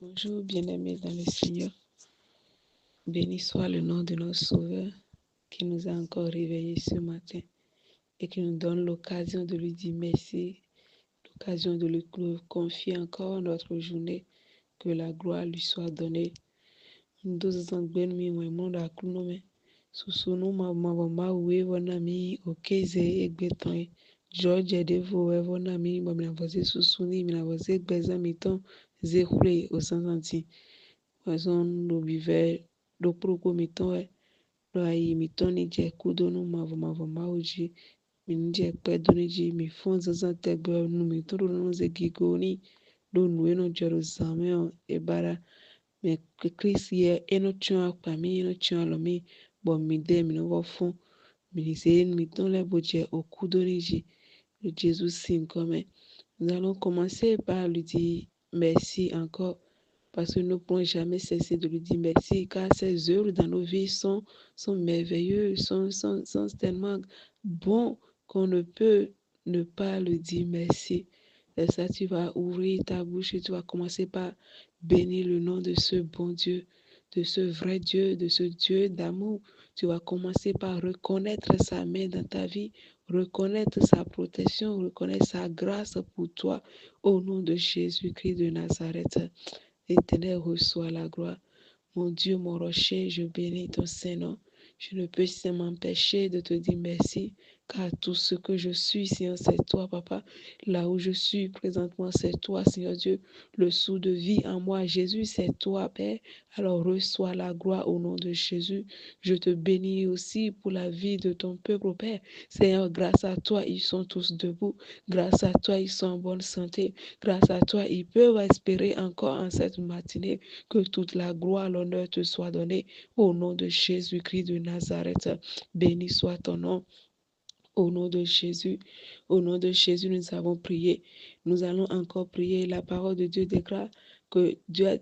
Bonjour, bien-aimés dans le Seigneur. Béni soit le nom de notre Sauveur qui nous a encore réveillés ce matin et qui nous donne l'occasion de lui dire merci, l'occasion de lui confier encore notre journée, que la gloire lui soit donnée. Nous sommes bien mis au monde à Klounome. Susunu mama we wanami okeze egbeton. George Devo wanami mamnavoze susuni minavoze gbezamiton zekule osansanti. Wazon no bive do proko miton do ayi miton ni je kudo no mavo mauji min je pedo ni ji mi fon zazan tegbe no miton do no ze gigoni do no Jerusalem ebara me Chris ye eno chua pa mi eno chua lo mi bon mi de mi no wo fon mi se mi ton le boje au kudo ni ji le Jésus signe comme nous allons commencer par lui dire merci encore parce que nous ne pourrons jamais cesser de lui dire merci, car ses œuvres dans nos vies sont merveilleuses, sont tellement bons qu'on ne peut ne pas lui dire merci. Et ça, tu vas ouvrir ta bouche et tu vas commencer par bénir le nom de ce bon Dieu, de ce vrai Dieu, de ce Dieu d'amour. Tu vas commencer par reconnaître sa main dans ta vie, reconnaître sa protection, reconnaître sa grâce pour toi, au nom de Jésus-Christ de Nazareth. L'Éternel reçoit la gloire. Mon Dieu, mon rocher, je bénis ton Saint-Nom. Je ne peux m'empêcher de te dire merci, car tout ce que je suis, Seigneur, c'est toi, Papa. Là où je suis présentement, c'est toi, Seigneur Dieu. Le sou de vie en moi, Jésus, c'est toi, Père. Alors reçois la gloire au nom de Jésus. Je te bénis aussi pour la vie de ton peuple, Père. Seigneur, grâce à toi, ils sont tous debout. Grâce à toi, ils sont en bonne santé. Grâce à toi, ils peuvent espérer encore en cette matinée que toute la gloire, l'honneur te soit donné au nom de Jésus-Christ de Nazareth. Béni soit ton nom. Au nom de Jésus, nous avons prié. Nous allons encore prier. La parole de Dieu déclare que Dieu a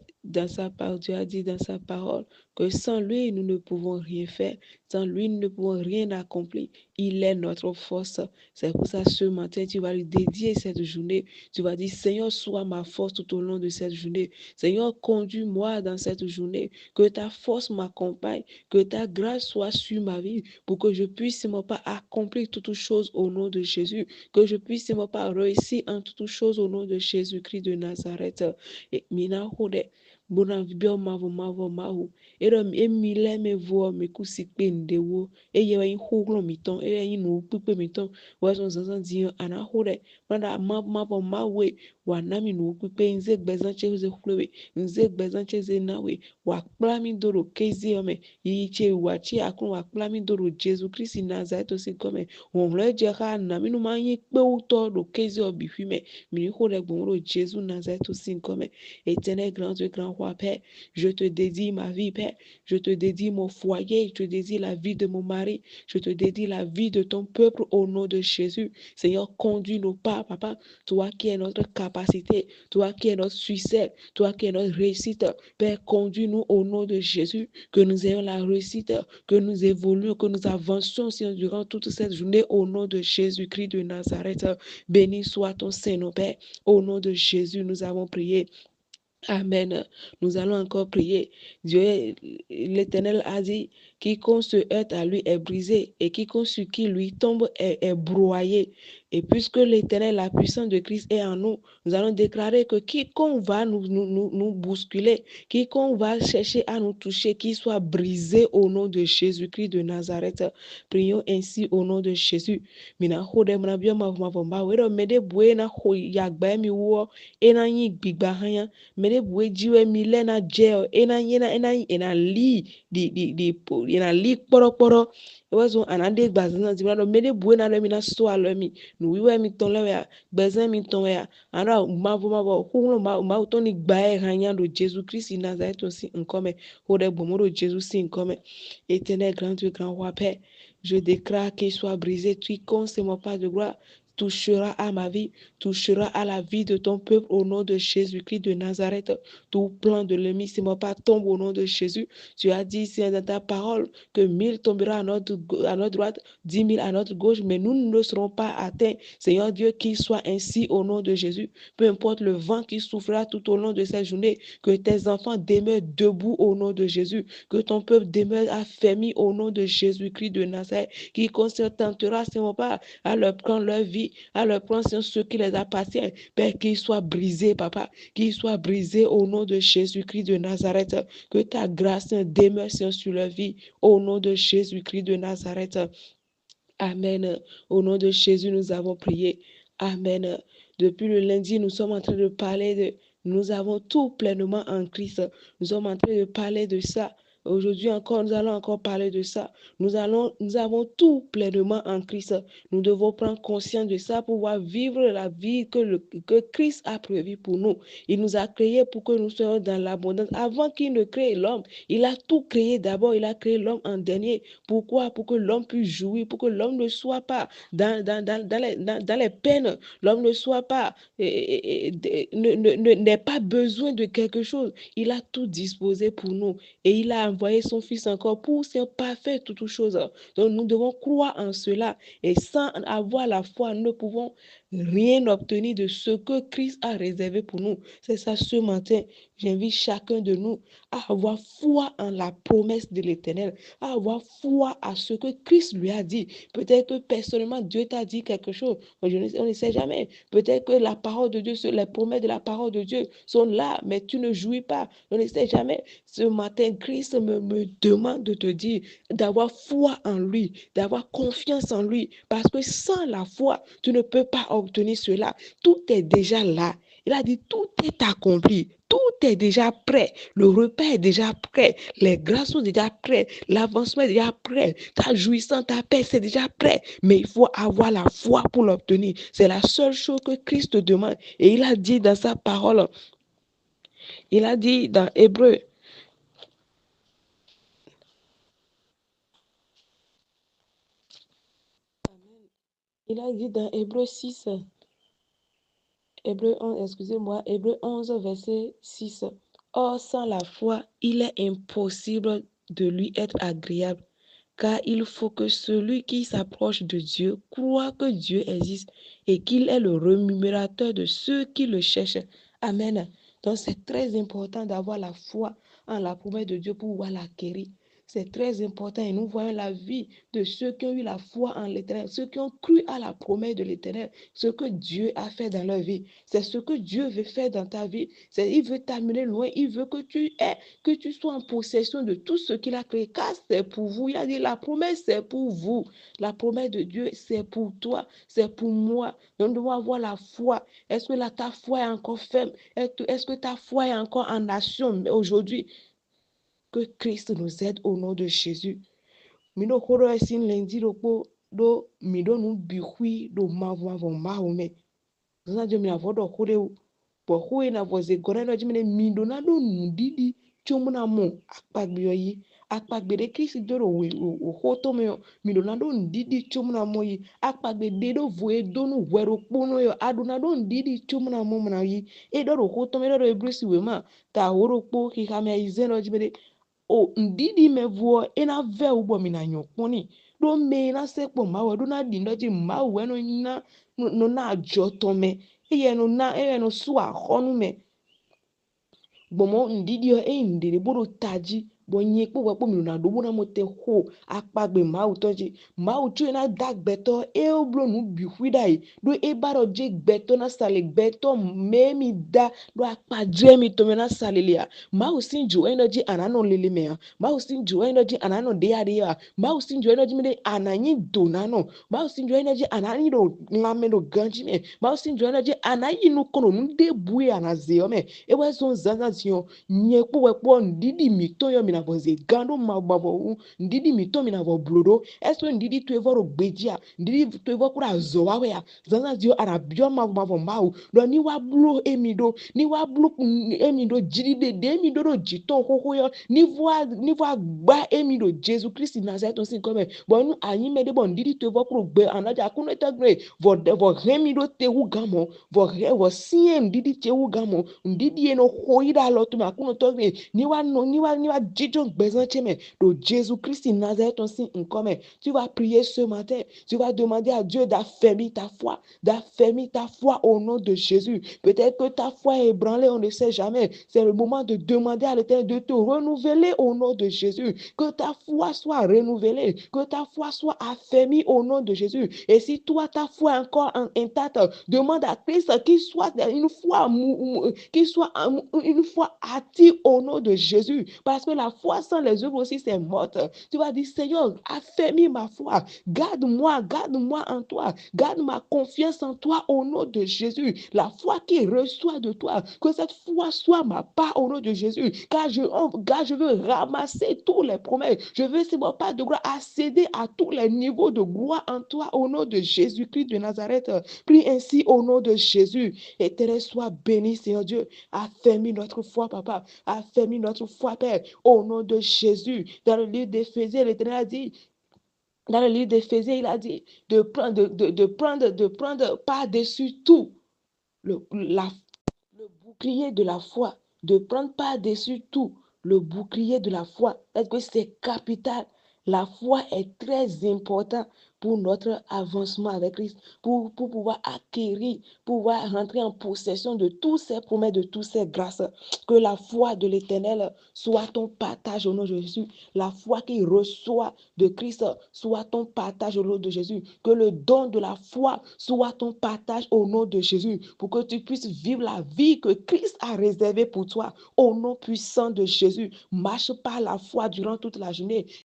dit dans sa parole que sans lui, nous ne pouvons rien faire. Sans lui, nous ne pouvons rien accomplir. Il est notre force. C'est pour ça, ce matin, tu vas lui dédier cette journée. Tu vas dire, Seigneur, sois ma force tout au long de cette journée. Seigneur, conduis-moi dans cette journée. Que ta force m'accompagne. Que ta grâce soit sur ma vie pour que je puisse ne pas accomplir toutes choses au nom de Jésus. Que je puisse ne pas réussir en toutes choses au nom de Jésus-Christ de Nazareth. Et mina hode. Bona vibio mavu. Ero emile me vo me kusikpe ndewo. Eye wa hoglo miton. Eye no pipe miton. Wazo zanzan diyo ana hode. Mana mawe. Wanami no pipe nze gbezanche ze hlowe. Nze gbezanche ze nawe. Wakpla mi doro kezi ome. Yiche wachi akun wakpla mi doro Jésus Christ Nazareth aussi comme on le dira na mi no manyi pe uto do kezi obihume. Mi hode gbonro Jésus Nazareth aussi comme Éternel grand Dieu, grand roi Père, je te dédie ma vie, Père. Je te dédie mon foyer, je te dédie la vie de mon mari, je te dédie la vie de ton peuple au nom de Jésus. Seigneur, conduis nos pas, Papa. Toi qui es notre capacité, toi qui es notre succès, toi qui es notre réussite. Père, conduis-nous au nom de Jésus, que nous ayons la réussite, que nous évoluions, que nous avancions, Seigneur, durant toute cette journée au nom de Jésus-Christ de Nazareth. Béni soit ton Saint-Nom, Père. Au nom de Jésus, nous avons prié. Amen. Nous allons encore prier. Dieu, l'Éternel a dit, quiconque se heurte à lui est brisé et quiconque sur qui lui tombe est broyé. Et puisque l'Éternel, la puissance de Christ est en nous, nous allons déclarer que quiconque va nous bousculer, quiconque va chercher à nous toucher, qu'il soit brisé au nom de Jésus-Christ de Nazareth. Prions ainsi au nom de Jésus. Mina hode mna bio mavomba wero mede bue na ho yagba mi wo ena yi gbigba hanya mede bue jiwe mi le na je ena li ena li kporo ewazo anade gbazan ti brado mede bue na le mi na so alo mi no wiwe mi ton le ya gbazan mi ton ya ara mavo hulo ma ton ni gba e hanya do Jésus Christ Nazareth aussi nkome hode gbomoro Jésus si nkome Éternel grand Dieu grand roi Père, je déclare qu'il soit brisé quiconque c'est mon pas de gloire. touchera à ma vie, touchera à la vie de ton peuple au nom de Jésus-Christ de Nazareth. Tout plan de l'ennemi, si mon pas tombe au nom de Jésus. Tu as dit ici dans ta parole que 1000 tombera à notre droite, 10 000 à notre gauche, mais nous ne serons pas atteints. Seigneur Dieu, qu'il soit ainsi au nom de Jésus. Peu importe le vent qui soufflera tout au long de cette journée, que tes enfants demeurent debout au nom de Jésus, que ton peuple demeure affermi au nom de Jésus-Christ de Nazareth, qui consentira, Seigneur, pas à leur prendre leur vie, à leur prendre ce qui les appartient, Père, qu'ils soient brisés, Papa, qu'ils soient brisés au nom de Jésus-Christ de Nazareth, que ta grâce demeure sur leur vie, au nom de Jésus-Christ de Nazareth. Amen. Au nom de Jésus, nous avons prié. Amen. Depuis le lundi, nous sommes en train de parler de nous avons tout pleinement en Christ. Nous sommes en train de parler de ça. Aujourd'hui encore, nous allons encore parler de ça. Nous avons tout pleinement en Christ. Nous devons prendre conscience de ça pour pouvoir vivre la vie que Christ a prévue pour nous. Il nous a créés pour que nous soyons dans l'abondance. Avant qu'il ne crée l'homme, il a tout créé d'abord. Il a créé l'homme en dernier. Pourquoi? Pour que l'homme puisse jouir, pour que l'homme ne soit pas dans les peines. L'homme ne soit pas, n'ait pas besoin de quelque chose. Il a tout disposé pour nous. Et il a envoyé son Fils encore pour parfaire toutes choses. Donc nous devons croire en cela. Et sans avoir la foi, nous ne pouvons rien obtenir de ce que Christ a réservé pour nous. C'est ça ce matin. J'invite chacun de nous à avoir foi en la promesse de l'Éternel, à avoir foi à ce que Christ lui a dit. Peut-être que personnellement, Dieu t'a dit quelque chose. On ne sait jamais. Peut-être que la parole de Dieu, les promesses de la parole de Dieu sont là, mais tu ne jouis pas. On ne sait jamais. Ce matin, Christ me demande de te dire d'avoir foi en lui, d'avoir confiance en lui. Parce que sans la foi, tu ne peux pas obtenir cela. Tout est déjà là. Il a dit, tout est accompli. Tout est déjà prêt. Le repas est déjà prêt. Les grâces sont déjà prêtes. L'avancement est déjà prêt. Ta jouissance, ta paix, c'est déjà prêt. Mais il faut avoir la foi pour l'obtenir. C'est la seule chose que Christ te demande. Et il a dit dans sa parole, il a dit dans Hébreu, il a dit dans Hébreu 6, Hébreu 11, excusez-moi, Hébreu 11, verset 6. Or, sans la foi, il est impossible de lui être agréable, car il faut que celui qui s'approche de Dieu croit que Dieu existe et qu'il est le rémunérateur de ceux qui le cherchent. Amen. Donc, c'est très important d'avoir la foi en la promesse de Dieu pour pouvoir l'acquérir. C'est très important et nous voyons la vie de ceux qui ont eu la foi en l'Éternel, ceux qui ont cru à la promesse de l'Éternel, ce que Dieu a fait dans leur vie. C'est ce que Dieu veut faire dans ta vie. Il veut t'amener loin, il veut que tu sois en possession de tout ce qu'il a créé, car c'est pour vous. Il a dit, la promesse, c'est pour vous. La promesse de Dieu, c'est pour toi, c'est pour moi. Nous devons avoir la foi. Est-ce que là, ta foi est encore ferme? Est-ce que ta foi est encore en action aujourd'hui? Que Christ nous aide au nom de Jésus. Mino koro esin lendi do mido nu bihui do mavo mahome. Zana jo mina vodo kore u. Bo hui na voze gore no jimene mido na do nudidi chomuna mo akpagbe yi. Akpagbe de Christ do o hoto me mido na do nudidi chomuna mo yi. Akpagbe de do voe do nu wero pono yo adu na do nudidi chomuna mo mna yi. E do hoto me do ebrisi we ma ta horo po ki kame izeno jimene o ndidi me vuo ina ve ubo mina nyokoni do me na se po ma do na di ndoji ma we no na joto me eye no su ahonu me gbomo ndidi o ndere boro taji bo nye po we po mi na do bona mo te ho akpagbe ma utoji ma uchu na dagbeto e oblo nu bihui dai do e baro je gbeto na sale gbeto me mi da do akpaje mi to me na sale lia ma usin jo energy anano lele me ma usin jo energy anano de ade ma usin jo energy me de ananyi donano ma usin jo energy anani do ngame do ganji me ma usin jo energy anayi nu kono nu de bue anaze me e we so zanza tion nye po we po ndidi mi to yo mi na minavo zegando mababo ndidi mito minavo blodo eso ndidi tuevoro gbejia ndidi tuevo kura zowawe ya zanza dio arabio mababo mau do ni wa blo emido ni wa blo emido jidide de emido do jito koko yo ni voa gba emido Jésus Christ Nazareth aussi comme bon nous anyi mede bon ndidi tuevo kuro gbe anaja kuno tagre vo remido tewu gamo vo sie ndidi tewu gamo ndidi eno hoida lo tuma kuno togre ni wa jijo gbezan cheme de Jésus Christ Nazareth aussi comme tu vas prier ce matin, tu vas demander à Dieu d'affermir ta foi au nom de Jésus. Peut-être que ta foi est ébranlée, on ne sait jamais. C'est le moment de demander à l'Éternel de te renouveler au nom de Jésus. Que ta foi soit renouvelée, que ta foi soit affermie au nom de Jésus. Et si toi, ta foi est encore intacte, demande à Christ qu'il soit une foi active au nom de Jésus. Parce que la foi sans les œuvres aussi, c'est morte. Tu vas dire, Seigneur, affermis ma foi. Garde-moi en toi. Garde ma confiance en toi au nom de Jésus. La foi qui reçoit de toi, que cette foi soit ma part au nom de Jésus. Car je veux ramasser tous les promesses. Je veux, c'est mon pas de gloire, accéder à tous les niveaux de gloire en toi au nom de Jésus-Christ de Nazareth. Prie ainsi au nom de Jésus. Éternel, sois béni, Seigneur Dieu. Affermis notre foi, Papa. Affermis notre foi, Père, au nom de Jésus. Dans le livre d'Éphésiens, l'Éternel a dit, dans le livre d'Éphésiens, il a dit de prendre par-dessus tout le bouclier de la foi, de prendre par-dessus tout le bouclier de la foi. Est-ce que c'est capital? La foi est très importante pour notre avancement avec Christ, pour pouvoir acquérir, pouvoir rentrer en possession de tous ces promesses, de toutes ces grâces. Que la foi de l'Éternel soit ton partage au nom de Jésus. La foi qui reçoit de Christ soit ton partage au nom de Jésus. Que le don de la foi soit ton partage au nom de Jésus, pour que tu puisses vivre la vie que Christ a réservée pour toi au nom puissant de Jésus. Marche par la foi durant toute la journée.